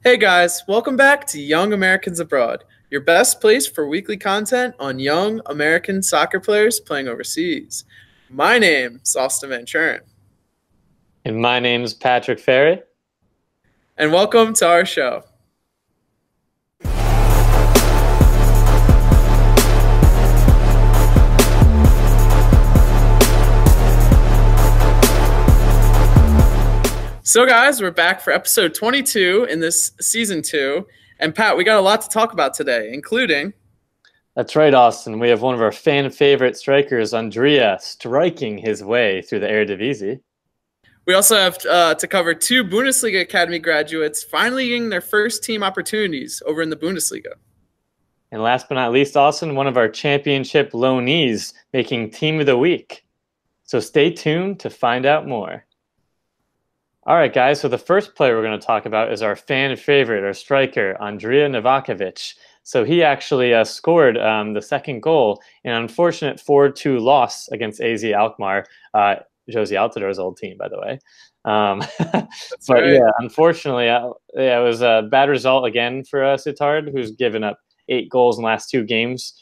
Hey guys, welcome back to Young Americans Abroad, your best place for weekly content on young American soccer players playing overseas. My name is Austin Van Churen, And my name's Patrick Ferri. and welcome to our show. So guys, we're back for episode 22 in this season 2. And Pat, we got a lot to talk about today, including... That's right, Austin. We have one of our fan favorite strikers, Andrija, striking his way through the Eredivisie. We also have to cover 2 Bundesliga Academy graduates finally getting their first team opportunities over in the Bundesliga. And last but not least, Austin, one of our championship loanees making Team of the Week. So stay tuned to find out more. All right, guys, so the first player we're going to talk about is our fan favorite, our striker, Andrija Novakovich. So he actually scored the second goal in an unfortunate 4-2 loss against AZ Alkmaar, Josie Altidor's old team, by the way. But right. yeah, unfortunately, it was a bad result again for Sittard, who's given up 8 goals in the last 2 games.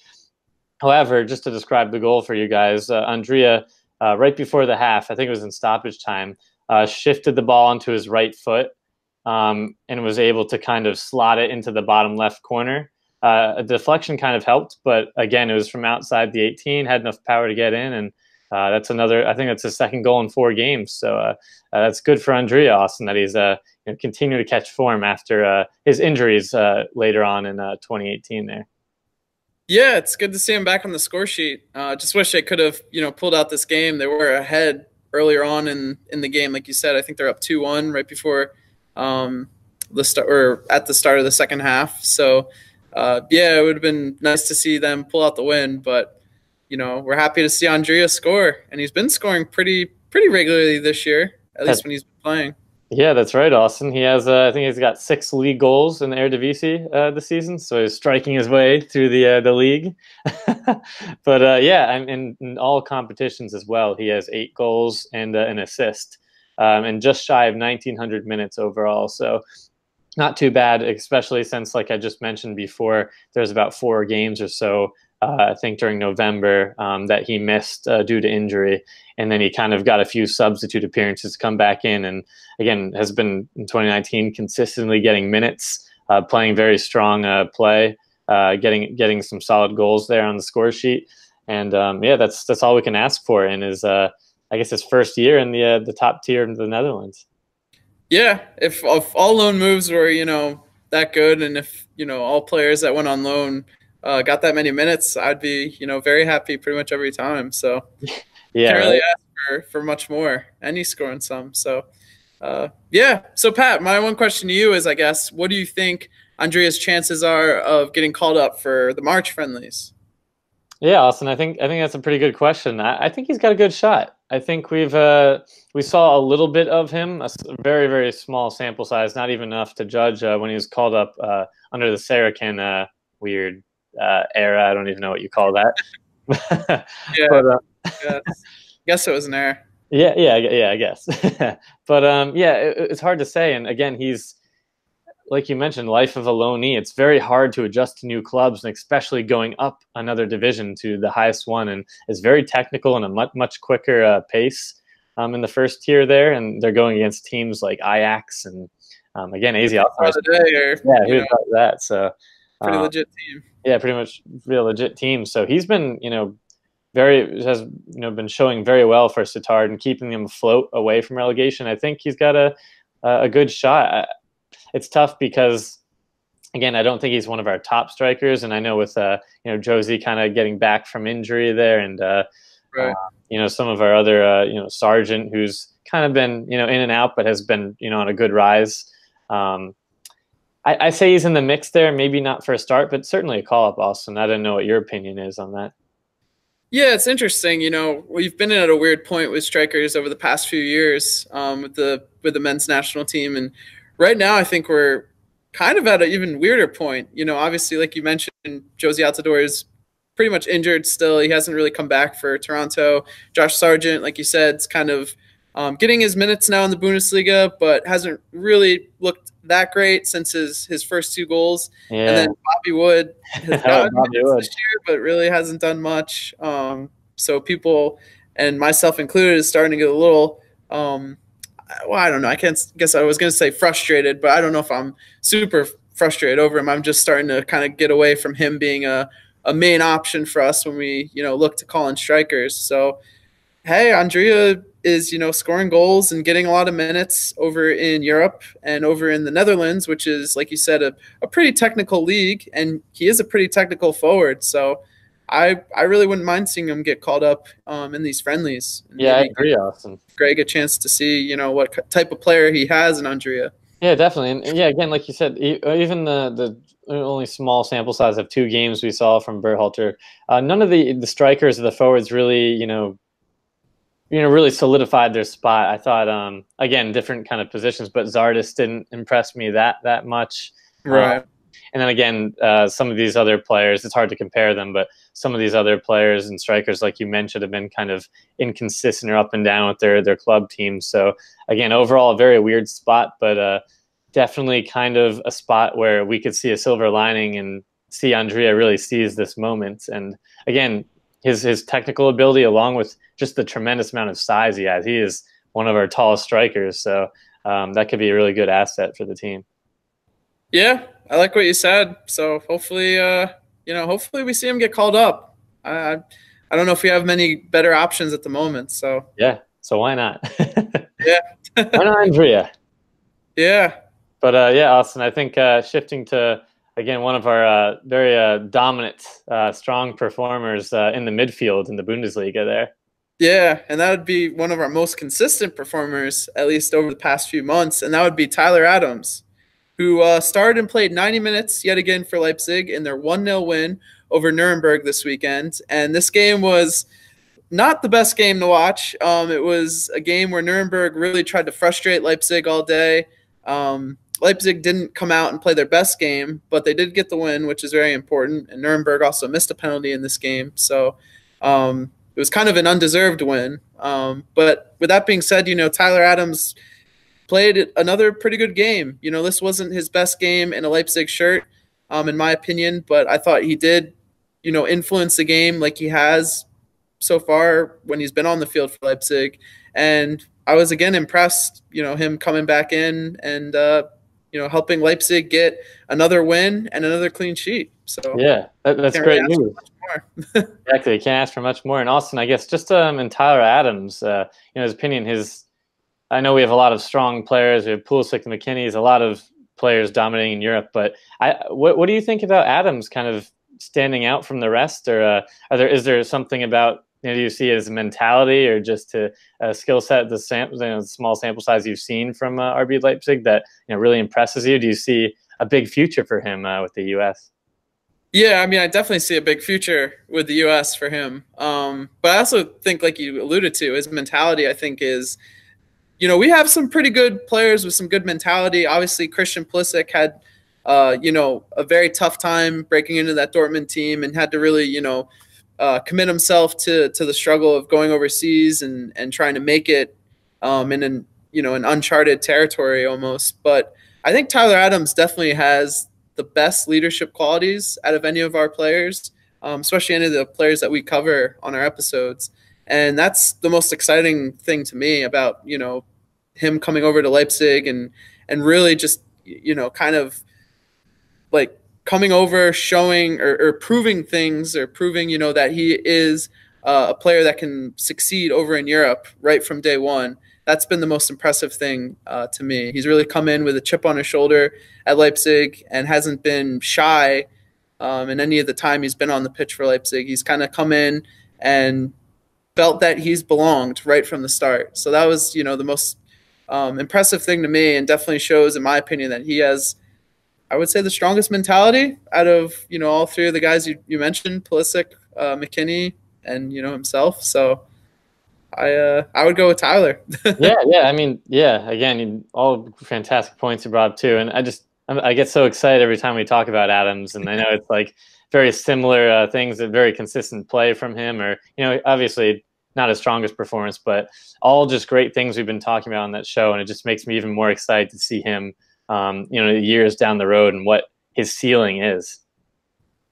However, just to describe the goal for you guys, Andrija, right before the half, I think it was in stoppage time, shifted the ball onto his right foot and was able to kind of slot it into the bottom left corner. A deflection kind of helped, but again, it was from outside the 18, had enough power to get in, and that's another. I think that's his second goal in 4 games. So that's good for Andrija, Austin, that he's continuing to catch form after his injuries later on in 2018 there. Yeah, it's good to see him back on the score sheet. Just wish they could have, pulled out this game. They were ahead earlier on in the game, like you said. I think they're up 2-1 right before the start, or at the start of the second half. So yeah, it would have been nice to see them pull out the win. But we're happy to see Andrija score, and he's been scoring pretty regularly this year, at least when he's been playing. Yeah, that's right, Austin. He has, I think he's got 6 league goals in the Eredivisie this season, so he's striking his way through the league. But yeah, in all competitions as well, he has 8 goals and an assist, and just shy of 1,900 minutes overall. So not too bad, especially since, like I just mentioned before, there's about 4 games or so, I think during November, that he missed due to injury. And then he kind of got a few substitute appearances to come back in, and again has been in 2019 consistently getting minutes, playing very strong play, getting some solid goals there on the score sheet. And yeah, that's all we can ask for in his I guess his first year in the top tier of the Netherlands. Yeah, if all loan moves were that good, and if all players that went on loan got that many minutes, I'd be very happy pretty much every time. So yeah, can't really ask for much more, and he's scoring some. So yeah. So Pat, my one question to you is, I guess, what do you think Andrija's chances are of getting called up for the March friendlies? Yeah, Austin, I think that's a pretty good question. I think he's got a good shot. I think we saw a little bit of him, a very, very small sample size, not even enough to judge when he was called up under the Saracen weird era. I don't even know what you call that. Yeah, but, guess it was an error. Yeah, I guess. But yeah, it's hard to say. And again, he's, like you mentioned, life of a loanee. It's very hard to adjust to new clubs, and especially going up another division to the highest one. And it's very technical and a much quicker pace in the first tier there. And they're going against teams like Ajax and again, AZ Alkmaar. Yeah, who thought that? So pretty legit team. Yeah, pretty much real legit team. So he's been, has been showing very well for Sittard and keeping them afloat away from relegation. I think he's got a good shot. It's tough because, again, I don't think he's one of our top strikers, and I know with Josie kind of getting back from injury there, and right. Some of our other Sargent, who's kind of been in and out, but has been on a good rise. I say he's in the mix there, maybe not for a start, but certainly a call up, Austin. I don't know what your opinion is on that. Yeah, it's interesting. We've been at a weird point with strikers over the past few years with the men's national team, and right now I think we're kind of at an even weirder point. Obviously, like you mentioned, Josie Altidore is pretty much injured still. He hasn't really come back for Toronto. Josh Sargent, like you said, is kind of getting his minutes now in the Bundesliga, but hasn't really looked that great since his first 2 goals. Yeah. And then Bobby Wood has gotten Bobby minutes Wood this year, but really hasn't done much. So people, and myself included, is starting to get a little well, I don't know. I guess I was going to say frustrated, but I don't know if I'm super frustrated over him. I'm just starting to kind of get away from him being a main option for us when we, look to call in strikers. So, hey, Andrija is, scoring goals and getting a lot of minutes over in Europe and over in the Netherlands, which is, like you said, a pretty technical league, and he is a pretty technical forward. So I really wouldn't mind seeing him get called up in these friendlies. Yeah, I agree, Austin. Greg a chance to see, what type of player he has in Andrija. Yeah, definitely. And yeah, again, like you said, even the only small sample size of 2 games we saw from Berhalter, none of the strikers or the forwards really, really solidified their spot. I thought, again, different kind of positions, but Zardes didn't impress me that much. Right. And then again, some of these other players, it's hard to compare them, but some of these other players and strikers, like you mentioned, have been kind of inconsistent or up and down with their club teams. So again, overall, a very weird spot, but definitely kind of a spot where we could see a silver lining and see Andrija really seize this moment. And again, his technical ability, along with just the tremendous amount of size he has, he is one of our tallest strikers. So that could be a really good asset for the team. Yeah, I like what you said. So hopefully, hopefully we see him get called up. I don't know if we have many better options at the moment. So yeah, so why not? Yeah, why not Andrija? Yeah, but yeah, Austin, I think shifting to again one of our very dominant, strong performers in the midfield in the Bundesliga there. Yeah, and that would be one of our most consistent performers, at least over the past few months, and that would be Tyler Adams, who started and played 90 minutes yet again for Leipzig in their 1-0 win over Nuremberg this weekend. And this game was not the best game to watch. It was a game where Nuremberg really tried to frustrate Leipzig all day. Leipzig didn't come out and play their best game, but they did get the win, which is very important. And Nuremberg also missed a penalty in this game. So it was kind of an undeserved win. But with that being said, Tyler Adams played another pretty good game. This wasn't his best game in a Leipzig shirt, in my opinion, but I thought he did, influence the game like he has so far when he's been on the field for Leipzig. And I was again impressed, him coming back in and, helping Leipzig get another win and another clean sheet. So yeah, that's great news. Exactly, you can't ask for much more. And Austin, I guess just in Tyler Adams, his opinion, I know we have a lot of strong players. We have Pulisic and McKennie, a lot of players dominating in Europe. But what do you think about Adams kind of standing out from the rest? Or is there something about, do you see it as a mentality or just a skill set, the small sample size you've seen from RB Leipzig that really impresses you? Do you see a big future for him with the U.S.? Yeah, I mean, I definitely see a big future with the U.S. for him. But I also think, like you alluded to, his mentality, I think, is – we have some pretty good players with some good mentality. Obviously, Christian Pulisic had, a very tough time breaking into that Dortmund team and had to really, commit himself to the struggle of going overseas and trying to make it in an uncharted territory almost. But I think Tyler Adams definitely has the best leadership qualities out of any of our players, especially any of the players that we cover on our episodes. And that's the most exciting thing to me about, him coming over to Leipzig and really just, kind of like coming over, showing or proving things or proving, that he is a player that can succeed over in Europe right from day one. That's been the most impressive thing to me. He's really come in with a chip on his shoulder at Leipzig and hasn't been shy in any of the time he's been on the pitch for Leipzig. He's kind of come in and felt that he's belonged right from the start. So that was, the most impressive thing to me, and definitely shows, in my opinion, that he has, I would say, the strongest mentality out of, all 3 of the guys you mentioned, Pulisic, McKennie, and, himself. So I would go with Tyler. Yeah. I mean, yeah, again, all fantastic points you brought up too. And I get so excited every time we talk about Adams, and I know it's like very similar things, a very consistent play from him, or, obviously not his strongest performance, but all just great things we've been talking about on that show. And it just makes me even more excited to see him, years down the road and what his ceiling is.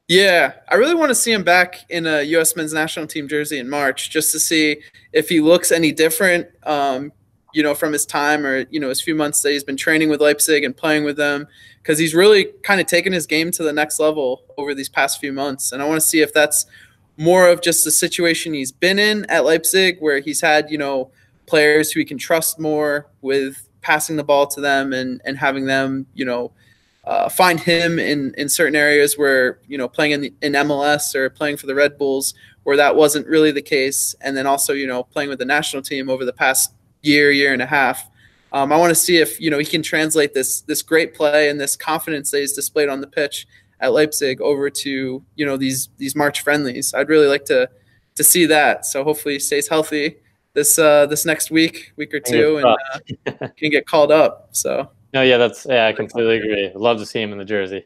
Yeah, I really want to see him back in a U.S. men's national team jersey in March, just to see if he looks any different, from his time or, his few months that he's been training with Leipzig and playing with them, because he's really kind of taken his game to the next level over these past few months. And I want to see if that's more of just the situation he's been in at Leipzig, where he's had, players who he can trust more with passing the ball to them and having them, find him in certain areas where, playing in MLS or playing for the Red Bulls, where that wasn't really the case. And then also, playing with the national team over the past year and a half. I want to see if, he can translate this great play and this confidence that he's displayed on the pitch at Leipzig over to, these March friendlies. I'd really like to see that. So hopefully he stays healthy this next week or two, and can get called up. So. No, yeah, I completely agree. I'd love to see him in the jersey.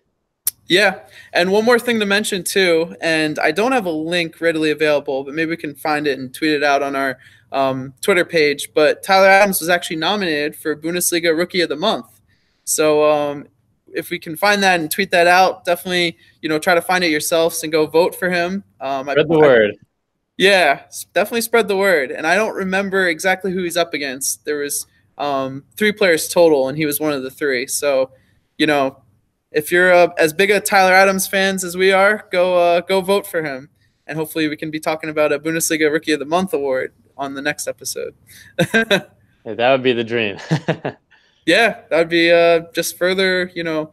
Yeah, and one more thing to mention too, and I don't have a link readily available, but maybe we can find it and tweet it out on our Twitter page. But Tyler Adams was actually nominated for Bundesliga Rookie of the Month. So if we can find that and tweet that out, definitely try to find it yourselves and go vote for him. Spread the word. Yeah, definitely spread the word. And I don't remember exactly who he's up against. There was 3 players total, and he was one of the 3. So, if you're as big a Tyler Adams fans as we are, go vote for him, and hopefully we can be talking about a Bundesliga Rookie of the Month award on the next episode. Yeah, that would be the dream. Yeah, that would be just further, what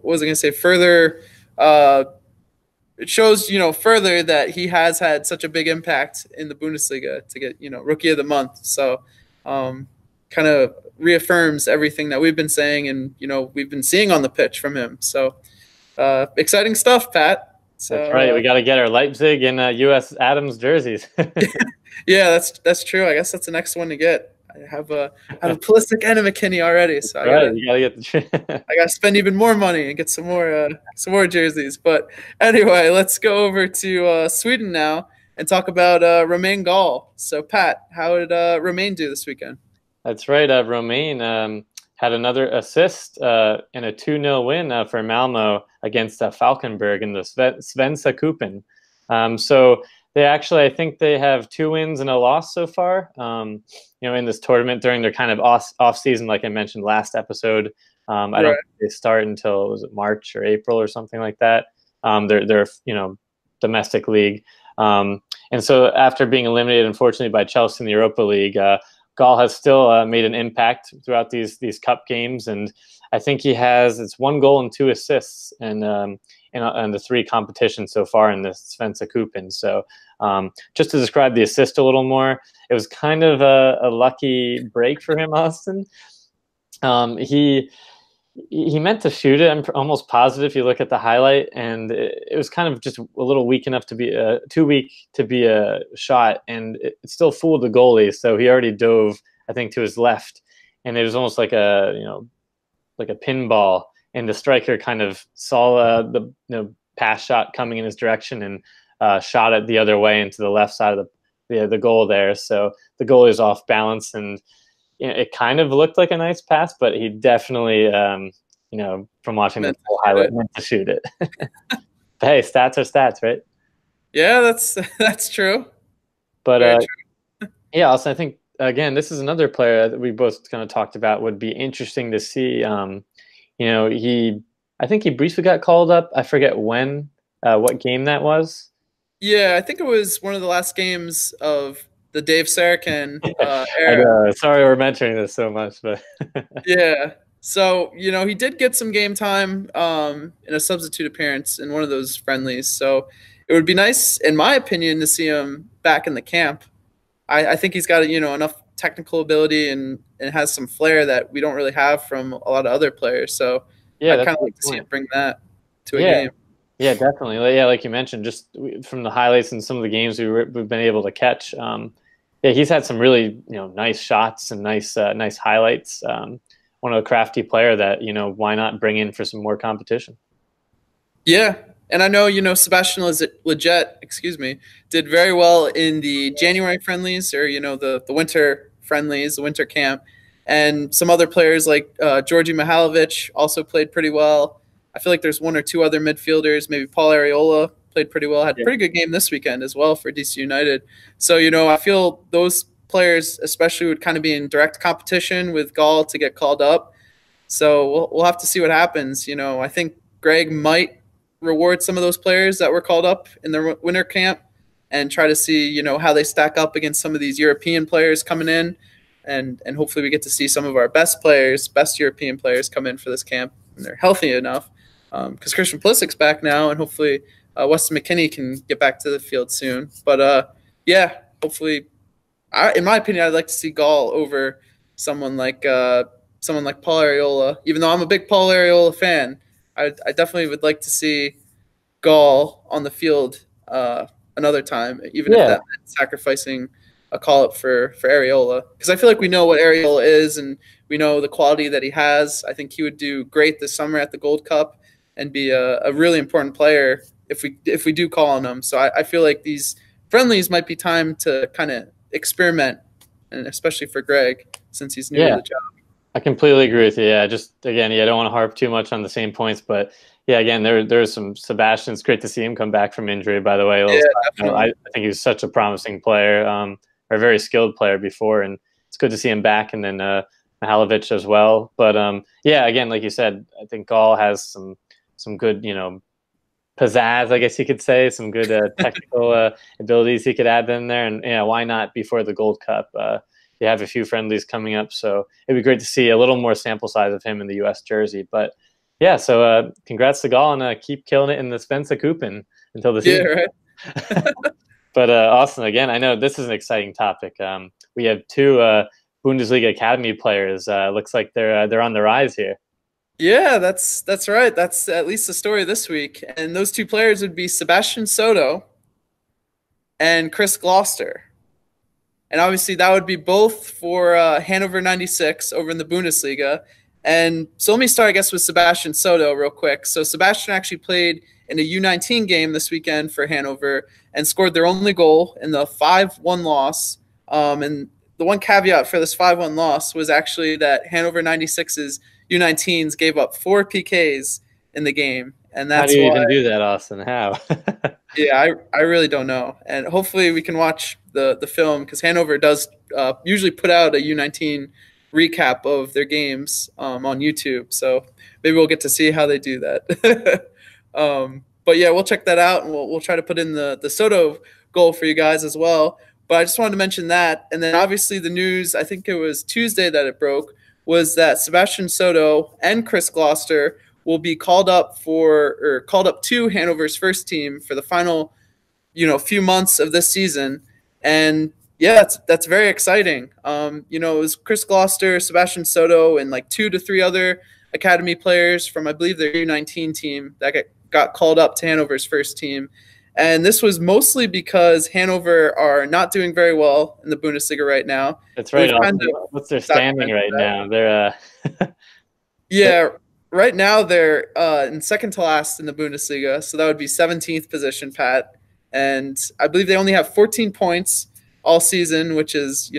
was I going to say? Further. It shows, further that he has had such a big impact in the Bundesliga to get, Rookie of the Month. So kind of reaffirms everything that we've been saying and, we've been seeing on the pitch from him. So exciting stuff, Pat. So, that's right. We got to get our Leipzig and U.S. Adams jerseys. Yeah, that's true. I guess that's the next one to get. I have a Pulisic and a McKennie already, so you gotta get I gotta spend even more money and get some more jerseys. But anyway, let's go over to Sweden now and talk about Romain Gall. So Pat, how did Romain do this weekend? That's right. Romain had another assist in a 2-0 win for Malmo against Falkenberg in the Svenska Cupen. So they actually, I think they have 2 wins and a loss so far. In this tournament during their kind of off season, like I mentioned last episode. I don't think they start until, was it March or April or something like that. They're domestic league. And so after being eliminated, unfortunately, by Chelsea in the Europa League, Gall has still made an impact throughout these cup games, and I think he has 1 goal and 2 assists in the 3 competitions so far in the Svenska Cupen. So just to describe the assist a little more, it was kind of a lucky break for him, Austin. He meant to shoot it. I'm almost positive if you look at the highlight, and it was kind of just a little weak enough to be too weak to be a shot, and it still fooled the goalie. So he already dove, I think, to his left, and it was almost like a pinball. And the striker kind of saw the pass shot coming in his direction and shot it the other way into the left side of the goal there. So the goalie is off balance, and it kind of looked like a nice pass, but he definitely, from watching the full highlight, meant to shoot it. But hey, stats are stats, right? Yeah, that's true. But yeah, also I think again, this is another player that we both kind of talked about would be interesting to see. I think he briefly got called up. I forget when, what game that was. Yeah, I think it was one of the last games of the Dave Sarachan era. I know. Sorry we're mentioning this so much, but yeah. So, he did get some game time in a substitute appearance in one of those friendlies. So it would be nice, in my opinion, to see him back in the camp. I think he's got enough technical ability and has some flair that we don't really have from a lot of other players. So yeah, I'd kind of like to see him bring that to a game. Yeah, definitely. Yeah, like you mentioned, just from the highlights and some of the games we've been able to catch. He's had some really nice shots and nice highlights. One of a crafty player that why not bring in for some more competition. Yeah, And I know, Sebastian Legit, excuse me, did very well in the January friendlies, or, the winter friendlies, the winter camp. And some other players like Georgi Mihailovic also played pretty well. I feel like there's one or two other midfielders, maybe Paul Arriola played pretty well, had a pretty good game this weekend as well for DC United. So, I feel those players especially would kind of be in direct competition with Gall to get called up. So we'll have to see what happens. I think Greg might reward some of those players that were called up in the winter camp and try to see, how they stack up against some of these European players coming in. And hopefully we get to see some of our best European players come in for this camp, and they're healthy enough. Because Christian Pulisic's back now, and hopefully Weston McKennie can get back to the field soon. But, yeah, hopefully, in my opinion, I'd like to see Gall over someone like Paul Arriola. Even though I'm a big Paul Arriola fan, I definitely would like to see Gall on the field another time, even if that meant sacrificing a call-up for Arriola. Because I feel like we know what Arriola is, and we know the quality that he has. I think he would do great this summer at the Gold Cup and be a really important player if we do call on him. So I feel like these friendlies might be time to kind of experiment, and especially for Greg, since he's new to the job. I completely agree with you. Yeah, just again, I don't want to harp too much on the same points, but yeah, again, there's some Sebastian. It's great to see him come back from injury, by the way. I think he was such a promising player, or a very skilled player before, and it's good to see him back. And then Mihailovic as well. But yeah, again, like you said, I think Gall has some good, pizzazz, I guess you could say, some good technical abilities he could add in there. And why not before the Gold Cup? You have a few friendlies coming up, so it'd be great to see a little more sample size of him in the U.S. jersey. But yeah, so congrats to Gall, and keep killing it in the Svenska Cupen until the season. Yeah, right. But Austin, again, I know this is an exciting topic. We have two Bundesliga academy players. Looks like they're on the rise here. Yeah, that's right. That's at least the story this week. And those two players would be Sebastian Soto and Chris Gloster. And obviously that would be both for Hannover 96 over in the Bundesliga. And so let me start, I guess, with Sebastian Soto real quick. So Sebastian actually played in a U19 game this weekend for Hannover and scored their only goal in the 5-1 loss. And the one caveat for this 5-1 loss was actually that Hannover 96's U19s gave up 4 PKs in the game. And that's how do you even do that, Austin? How? Yeah, I really don't know. And hopefully we can watch the film, because Hannover does usually put out a U19 recap of their games on YouTube. So maybe we'll get to see how they do that. But yeah, we'll check that out, and we'll try to put in the Soto goal for you guys as well. But I just wanted to mention that. And then obviously the news, I think it was Tuesday that it broke, was that Sebastian Soto and Chris Gloster will be called up to Hannover's first team for the final, few months of this season. And yeah, that's very exciting. It was Chris Gloster, Sebastian Soto, and like 2 to 3 other academy players from, I believe, their U19 team that got called up to Hannover's first team. And this was mostly because Hannover are not doing very well in the Bundesliga right now. That's right. What's their standing right now? They're yeah, right now they're in second to last in the Bundesliga, so that would be 17th position, Pat. And I believe they only have 14 points all season, which is,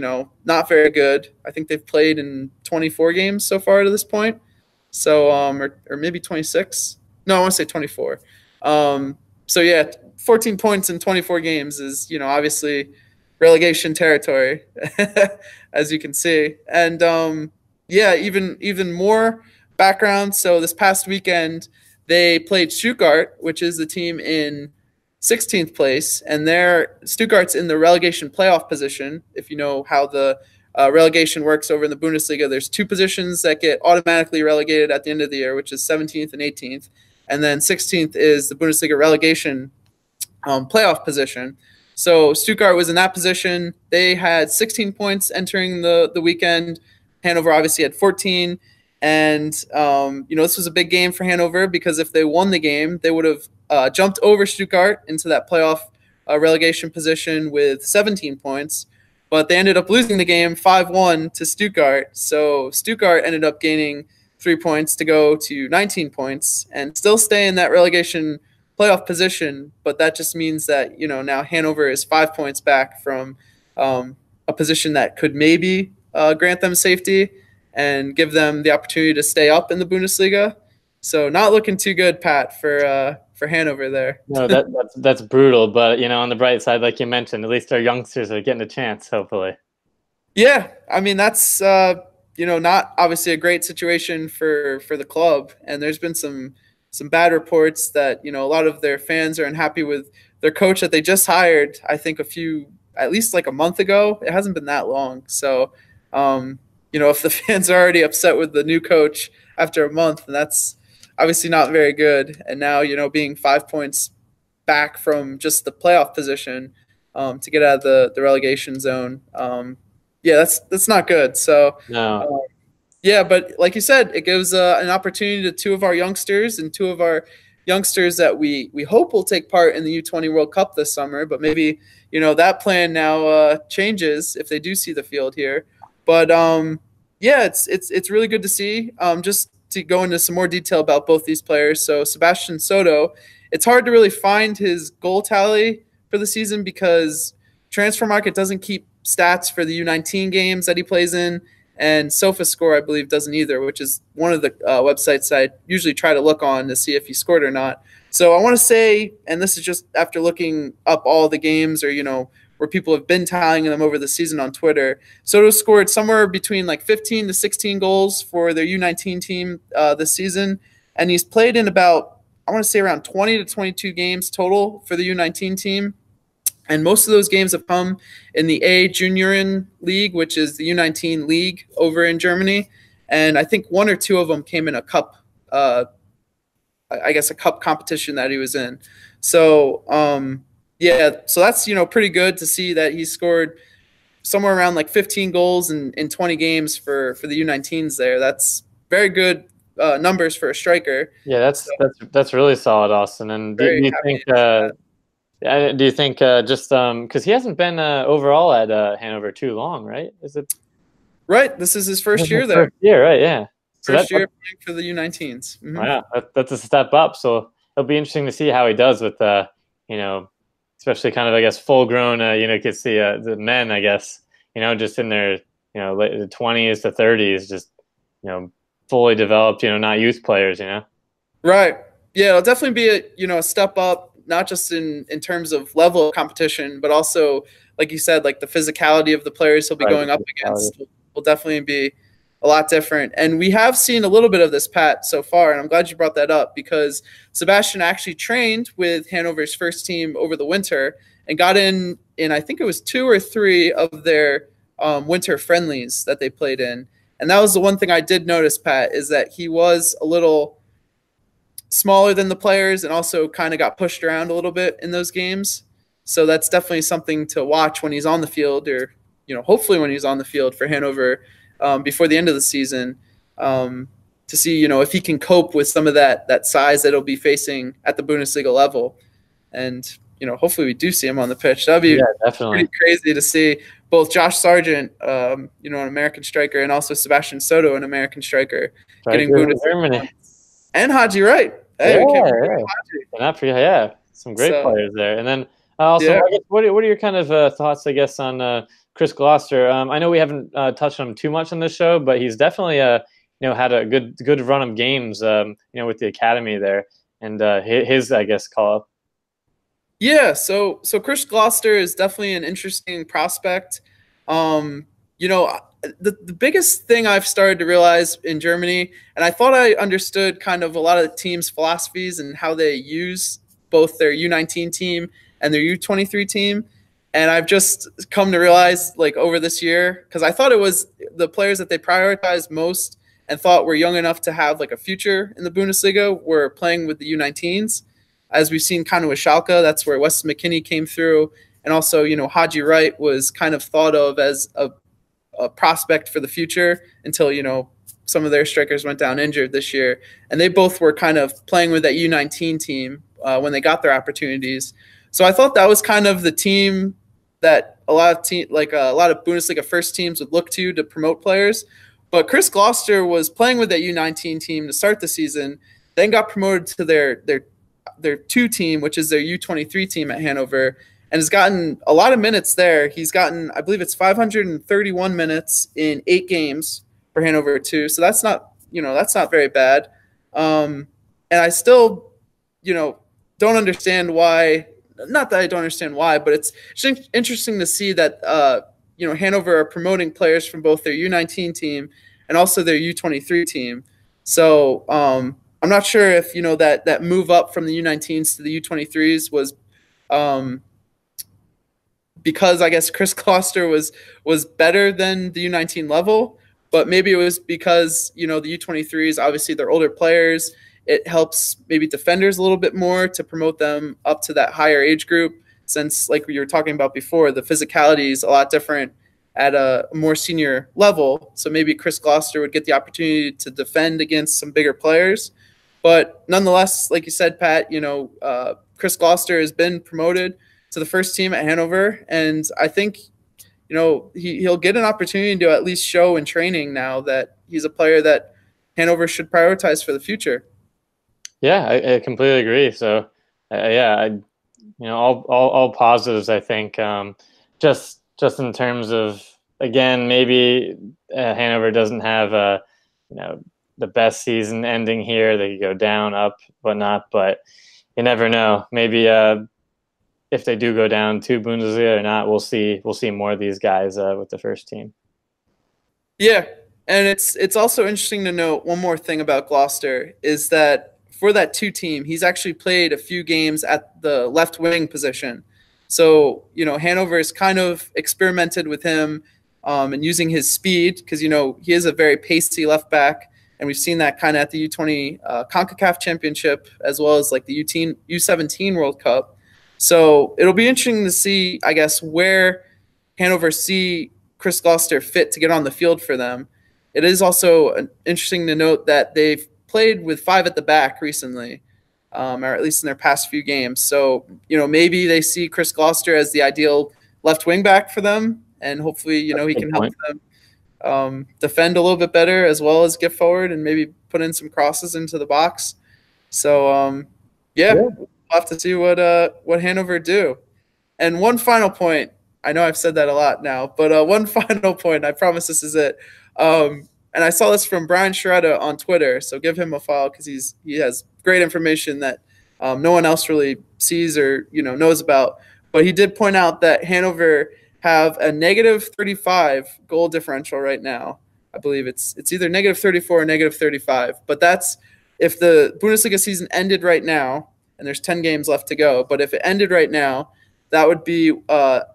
not very good. I think they've played in 24 games so far to this point. So, or maybe 26. No, I want to say 24. So yeah, 14 points in 24 games is, obviously relegation territory, as you can see. And yeah, even more background. So this past weekend, they played Stuttgart, which is the team in 16th place, and Stuttgart's in the relegation playoff position. If you know how the relegation works over in the Bundesliga, there's 2 positions that get automatically relegated at the end of the year, which is 17th and 18th. And then 16th is the Bundesliga relegation playoff position. So Stuttgart was in that position. They had 16 points entering the weekend. Hannover obviously had 14. And, this was a big game for Hannover, because if they won the game, they would have jumped over Stuttgart into that playoff relegation position with 17 points. But they ended up losing the game 5-1 to Stuttgart. So Stuttgart ended up gaining 3 points to go to 19 points and still stay in that relegation playoff position, but that just means that, now Hannover is 5 points back from a position that could maybe grant them safety and give them the opportunity to stay up in the Bundesliga. So not looking too good, Pat, for Hannover there. No, that's brutal. But on the bright side, like you mentioned, at least our youngsters are getting a chance, hopefully. Yeah, I mean that's not obviously a great situation for the club, and there's been some bad reports that a lot of their fans are unhappy with their coach that they just hired. I think at least like a month ago. It hasn't been that long, so if the fans are already upset with the new coach after a month, then that's obviously not very good. And now being 5 points back from just the playoff position to get out of the relegation zone. Yeah, that's not good. So, no. Yeah, but like you said, it gives an opportunity to two of our youngsters and two of our youngsters that we hope will take part in the U20 World Cup this summer. But maybe that plan now changes if they do see the field here. But yeah, it's really good to see. Just to go into some more detail about both these players. So Sebastian Soto, it's hard to really find his goal tally for the season because Transfermarkt doesn't keep stats for the U19 games that he plays in, and SofaScore, I believe, doesn't either, which is one of the websites I usually try to look on to see if he scored or not. So I want to say, and this is just after looking up all the games or, where people have been tallying them over the season on Twitter, Soto scored somewhere between like 15 to 16 goals for their U19 team this season, and he's played in about, I want to say, around 20 to 22 games total for the U19 team. And most of those games have come in the A Junioren League, which is the U19 league over in Germany. And I think one or two of them came in a cup, a cup competition that he was in. So, yeah, so that's, pretty good to see that he scored somewhere around like 15 goals in 20 games for the U19s there. That's very good numbers for a striker. Yeah, that's really solid, Austin. And do you think just because he hasn't been overall at Hannover too long, right? Is it right? This is his first year there. First year, right? Yeah, first year playing for the U19s. Mm-hmm. Wow, that's a step up. So it'll be interesting to see how he does with especially kind of, I guess, full grown. You could see the men, I guess, just in their late 20s to 30s, just fully developed, not youth players, Right. Yeah, it'll definitely be a step up. Not just in terms of level of competition, but also, like you said, like the physicality of the players he'll be going up against will definitely be a lot different. And we have seen a little bit of this, Pat, so far, and I'm glad you brought that up because Sebastian actually trained with Hannover's first team over the winter and got in I think it was 2 or 3 of their winter friendlies that they played in. And that was the one thing I did notice, Pat, is that he was a little smaller than the players and also kind of got pushed around a little bit in those games. So that's definitely something to watch when he's on the field or, hopefully when he's on the field for Hannover before the end of the season to see, if he can cope with some of that size that he'll be facing at the Bundesliga level. And, hopefully we do see him on the pitch. That'd be pretty crazy to see both Josh Sargent, an American striker, and also Sebastian Soto, an American striker, getting Bundesliga. And Haji Wright. Hey, some great players there. And then also, I guess, what are your kind of thoughts, I guess, on Chris Gloster? I know we haven't touched on him too much on this show, but he's definitely had a good run of games, with the academy there, and his, I guess, call up. Yeah, so Chris Gloster is definitely an interesting prospect. The biggest thing I've started to realize in Germany, and I thought I understood kind of a lot of the teams' philosophies and how they use both their U19 team and their U23 team. And I've just come to realize, like, over this year, because I thought it was the players that they prioritized most and thought were young enough to have like a future in the Bundesliga were playing with the U19s. As we've seen kind of with Schalke, that's where Weston McKennie came through. And also, Haji Wright was kind of thought of as a prospect for the future until, some of their strikers went down injured this year. And they both were kind of playing with that U19 team when they got their opportunities. So I thought that was kind of the team that a lot of Bundesliga first teams would look to promote players. But Chris Gloster was playing with that U19 team to start the season, then got promoted to their their 2 team, which is their U23 team at Hannover, and has gotten a lot of minutes there. He's gotten, I believe it's 531 minutes in 8 games for Hannover 2. So that's not, that's not very bad. And I still, don't understand why. Not that I don't understand why, but it's interesting to see that Hannover are promoting players from both their U19 team and also their U23 team. So I'm not sure if that move up from the U19s to the U23s was because I guess Chris Gloster was better than the U19 level, but maybe it was because the U23s, obviously they're older players. It helps maybe defenders a little bit more to promote them up to that higher age group, since, like we were talking about before, the physicality is a lot different at a more senior level. So maybe Chris Gloster would get the opportunity to defend against some bigger players. But nonetheless, like you said, Pat, Chris Gloster has been promoted to the first team at Hannover, and I think he'll get an opportunity to at least show in training now that he's a player that Hannover should prioritize for the future. Yeah, I completely agree. So, all positives. I think just in terms of, again, maybe Hannover doesn't have the best season ending here. They could go down, up, whatnot, but you never know. Maybe if they do go down to Bundesliga or not, we'll see more of these guys with the first team. Yeah, and it's also interesting to note one more thing about Gloster is that for that 2 team, he's actually played a few games at the left wing position. So, Hannover has kind of experimented with him and using his speed because, he is a very pacey left back. And we've seen that kind of at the U20 CONCACAF Championship as well as like the U17 World Cup. So it'll be interesting to see, I guess, where Hannover see Chris Gloster fit to get on the field for them. It is also interesting to note that they've played with 5 at the back recently, or at least in their past few games. So, maybe they see Chris Gloster as the ideal left wing back for them, and hopefully, he can help them defend a little bit better as well as get forward and maybe put in some crosses into the box. So, we'll have to see what Hannover do. And one final point, I know I've said that a lot now, but one final point, I promise this is it. And I saw this from Brian Sheretta on Twitter, so give him a follow because he has great information that no one else really sees or knows about. But he did point out that Hannover have a negative 35 goal differential right now. I believe it's either negative 34 or negative 35. But that's if the Bundesliga season ended right now, and there's 10 games left to go. But if it ended right now, that would be the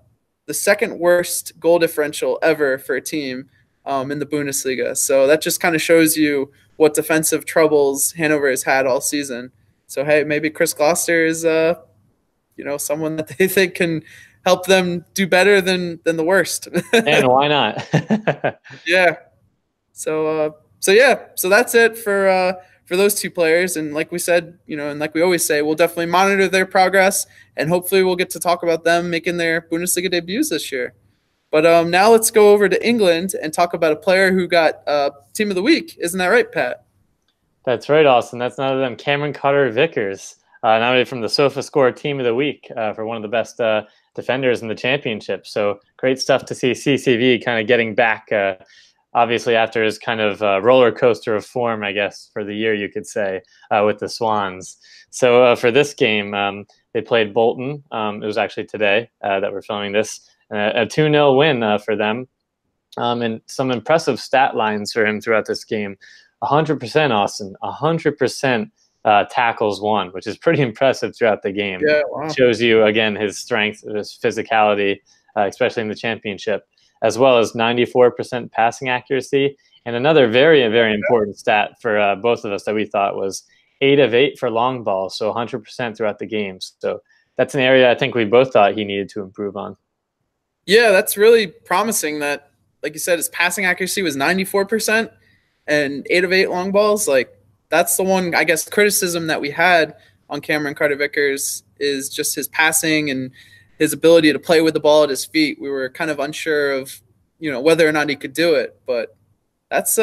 second worst goal differential ever for a team in the Bundesliga. So that just kind of shows you what defensive troubles Hannover has had all season. So, hey, maybe Chris Gloster is, someone that they think can help them do better than the worst. And why not? Yeah. So that's it for those 2 players. And like we said, and like we always say, we'll definitely monitor their progress, and hopefully we'll get to talk about them making their Bundesliga debuts this year. But now let's go over to England and talk about a player who got Team of the Week. Isn't that right, Pat? That's right, Austin. That's none of them. Cameron Carter-Vickers, nominated from the SofaScore Team of the Week for one of the best defenders in the championship. So great stuff to see CCV kind of getting back, obviously after his kind of roller coaster of form, I guess, for the year, you could say, with the Swans. So for this game, they played Bolton. It was actually today that we're filming this. A 2-0 win for them, and some impressive stat lines for him throughout this game. 100%, Austin, 100% tackles won, which is pretty impressive throughout the game. Yeah, wow. Shows you, again, his strength, his physicality, especially in the championship, as well as 94% passing accuracy. And another very, very important stat for both of us that we thought was 8 of 8 for long balls, so 100% throughout the game. So that's an area I think we both thought he needed to improve on. Yeah, that's really promising that, like you said, his passing accuracy was 94% and 8 of 8 long balls. Like, that's the one, I guess, criticism that we had on Cameron Carter-Vickers is just his passing and his ability to play with the ball at his feet. We were kind of unsure of, whether or not he could do it. But that's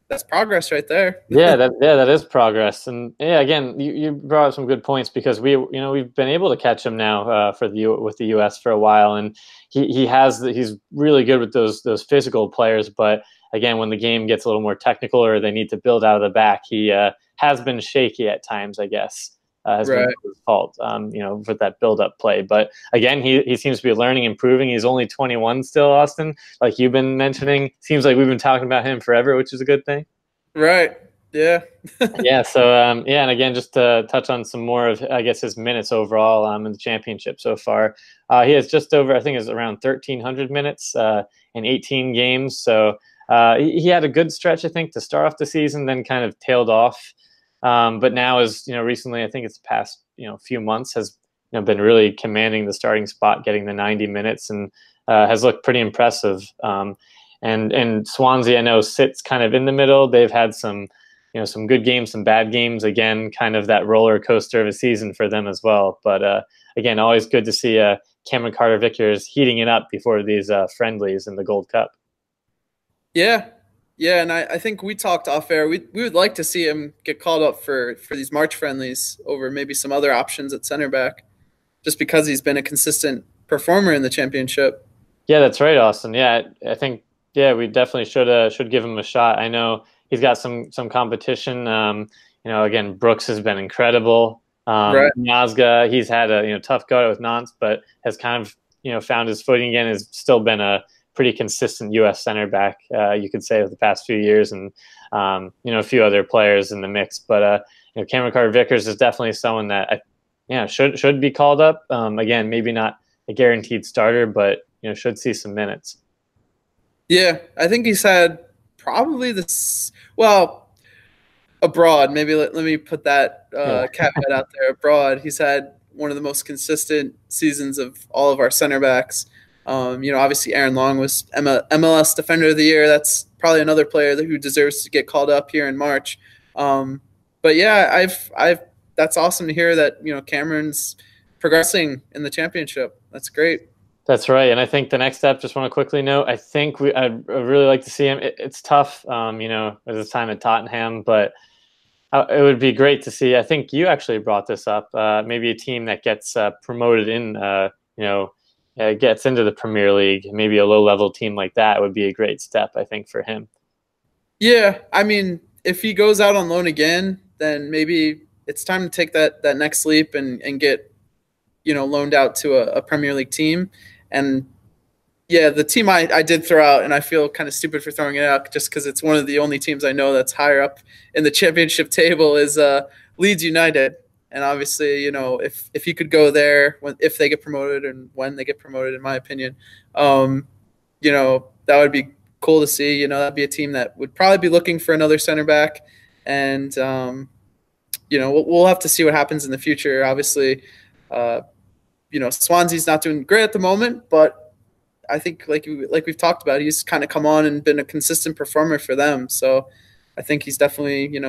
that's progress right there. That is progress. And yeah, again, you brought up some good points, because we've been able to catch him now with the US for a while, and he's really good with those physical players. But again, when the game gets a little more technical or they need to build out of the back, he has been shaky at times, I guess. Has been his fault, for that build-up play. But again, he seems to be learning, improving. He's only 21 still, Austin. Like you've been mentioning, seems like we've been talking about him forever, which is a good thing. Right. Yeah. Yeah. So, and again, just to touch on some more of, I guess, his minutes overall in the championship so far. He has just over, I think it's around 1,300 minutes in 18 games. So he had a good stretch, I think, to start off the season, then kind of tailed off. But now recently, I think it's the past, few months, has been really commanding the starting spot, getting the 90 minutes, and has looked pretty impressive. And Swansea, I know, sits kind of in the middle. They've had some good games, some bad games. Again, kind of that roller coaster of a season for them as well. But again, always good to see Cameron Carter-Vickers heating it up before these friendlies in the Gold Cup. Yeah. Yeah, and I think we talked off air. We would like to see him get called up for these March friendlies over maybe some other options at center back, just because he's been a consistent performer in the championship. Yeah, that's right, Austin. Yeah, I think we definitely should give him a shot. I know he's got some competition. Again, Brooks has been incredible. Right. Miazga, he's had a tough go with Nantes, but has kind of found his footing again. Has still been a pretty consistent U.S. center back, you could say, over the past few years, and a few other players in the mix. But Cameron Carter-Vickers is definitely someone that should be called up. Again, maybe not a guaranteed starter, but should see some minutes. Yeah, I think he's had probably abroad. Maybe let me put that caveat out there. Abroad, he's had one of the most consistent seasons of all of our center backs. Obviously Aaron Long was MLS Defender of the Year. That's probably another player who deserves to get called up here in March. But yeah, that's awesome to hear that Cameron's progressing in the championship. That's great. That's right, and I think the next step, just want to quickly note, I think I'd really like to see him. It's tough, at his time at Tottenham, but it would be great to see. I think you actually brought this up. Maybe a team that gets promoted gets into the Premier League. Maybe a low-level team like that would be a great step, I think, for him. Yeah, I mean, if he goes out on loan again, then maybe it's time to take that next leap and get loaned out to a Premier League team. And yeah, the team I did throw out, and I feel kind of stupid for throwing it out just because it's one of the only teams I know that's higher up in the championship table, is Leeds United. And obviously, if he could go there if they get promoted and when they get promoted, in my opinion, that would be cool to see. That'd be a team that would probably be looking for another center back. And, we'll have to see what happens in the future. Obviously, Swansea's not doing great at the moment, but I think like we've talked about, he's kind of come on and been a consistent performer for them. So I think he's definitely,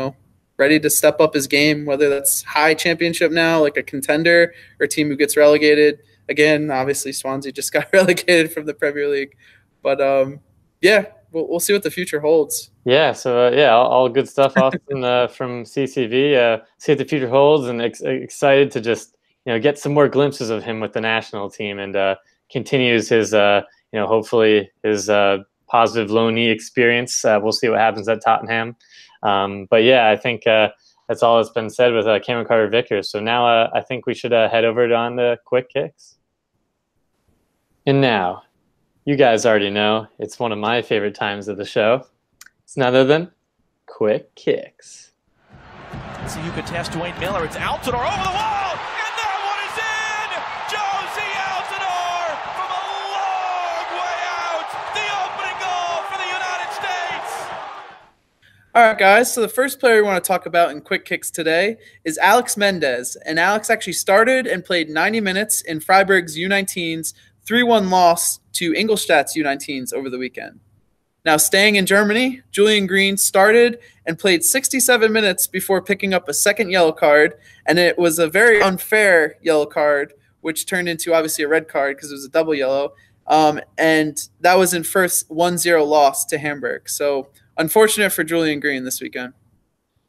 ready to step up his game, whether that's high championship now, like a contender, or a team who gets relegated. Again, obviously Swansea just got relegated from the Premier League. But we'll see what the future holds. Yeah, so all good stuff, Austin, from CCV. See what the future holds, and excited to just get some more glimpses of him with the national team, and continues his hopefully his positive loanee experience. We'll see what happens at Tottenham. But yeah, I think that's all that's been said with Cameron Carter-Vickers. So now I think we should head over on the quick kicks. And now, you guys already know, it's one of my favorite times of the show. It's none other than quick kicks. So you could test Dwayne Miller. It's Altidore over the wall, and that one is in! Josie Altidore from a long way out. The opening goal for the United States. All right, guys. So the first player we want to talk about in quick kicks today is Alex Mendez. And Alex actually started and played 90 minutes in Freiburg's U19's 3-1 loss to Ingolstadt's U19s over the weekend. Now, staying in Germany, Julian Green started and played 67 minutes before picking up a second yellow card, and it was a very unfair yellow card, which turned into obviously a red card because it was a double yellow, and that was in first 1-0 loss to Hamburg. So unfortunate for Julian Green this weekend.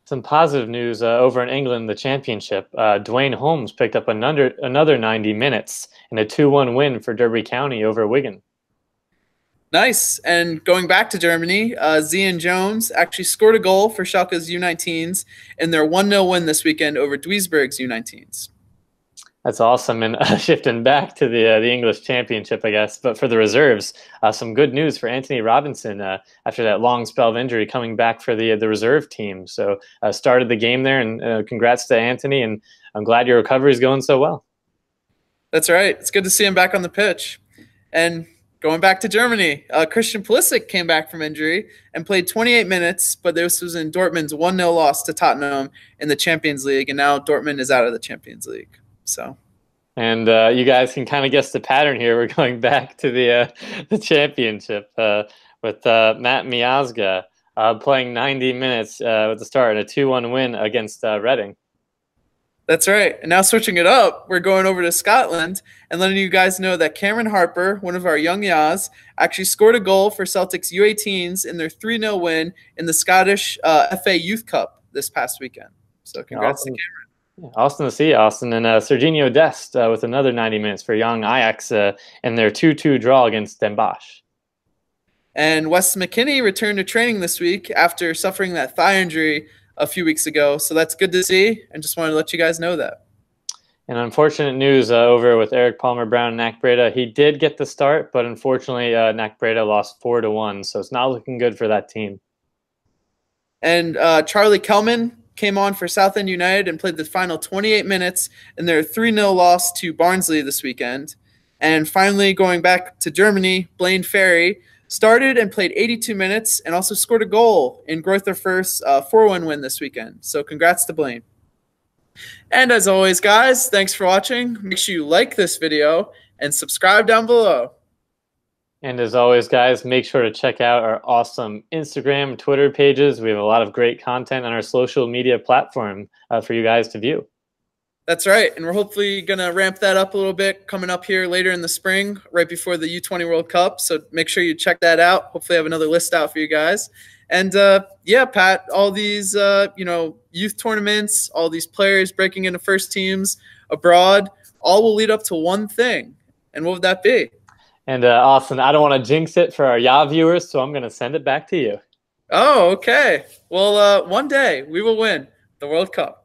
Some positive news over in England, the championship. Duane Holmes picked up another 90 minutes in a 2-1 win for Derby County over Wigan. Nice. And going back to Germany, Zyen Jones actually scored a goal for Schalke's U19s in their 1-0 win this weekend over Duisburg's U19s. That's awesome. And shifting back to the English Championship, I guess, but for the reserves, some good news for Antonee Robinson after that long spell of injury, coming back for the reserve team. So started the game there, and congrats to Antonee, and I'm glad your recovery is going so well. That's right. It's good to see him back on the pitch. And going back to Germany, Christian Pulisic came back from injury and played 28 minutes, but this was in Dortmund's 1-0 loss to Tottenham in the Champions League, and now Dortmund is out of the Champions League. So, and you guys can kind of guess the pattern here. We're going back to the championship with Matt Miazga playing 90 minutes at the start in a 2-1 win against Reading. That's right. And now switching it up, we're going over to Scotland and letting you guys know that Cameron Harper, one of our young Yas, actually scored a goal for Celtic's U18s in their 3-0 win in the Scottish FA Youth Cup this past weekend. So congrats to Cameron. Awesome to see, Austin. And Sergino Dest with another 90 minutes for young Ajax in their 2-2 draw against Den Bosch. And Weston McKennie returned to training this week after suffering that thigh injury a few weeks ago. So that's good to see, and just wanted to let you guys know that. And unfortunate news over with Erik Palmer-Brown and NAC Breda. He did get the start, but unfortunately NAC Breda lost 4-1, so it's not looking good for that team. And Charlie Kelman came on for Southend United and played the final 28 minutes in their 3-0 loss to Barnsley this weekend. And finally, going back to Germany, Blaine Ferri started and played 82 minutes and also scored a goal in Greuther Fürth's 4-1 win this weekend. So congrats to Blaine. And as always, guys, thanks for watching. Make sure you like this video and subscribe down below. And as always, guys, make sure to check out our awesome Instagram and Twitter pages. We have a lot of great content on our social media platform for you guys to view. That's right. And we're hopefully going to ramp that up a little bit coming up here later in the spring, right before the U20 World Cup. So make sure you check that out. Hopefully I have another list out for you guys. And yeah, Pat, all these, youth tournaments, all these players breaking into first teams abroad, all will lead up to one thing. And what would that be? And Austin, I don't want to jinx it for our YA viewers, so I'm going to send it back to you. Oh, okay. Well, one day we will win the World Cup.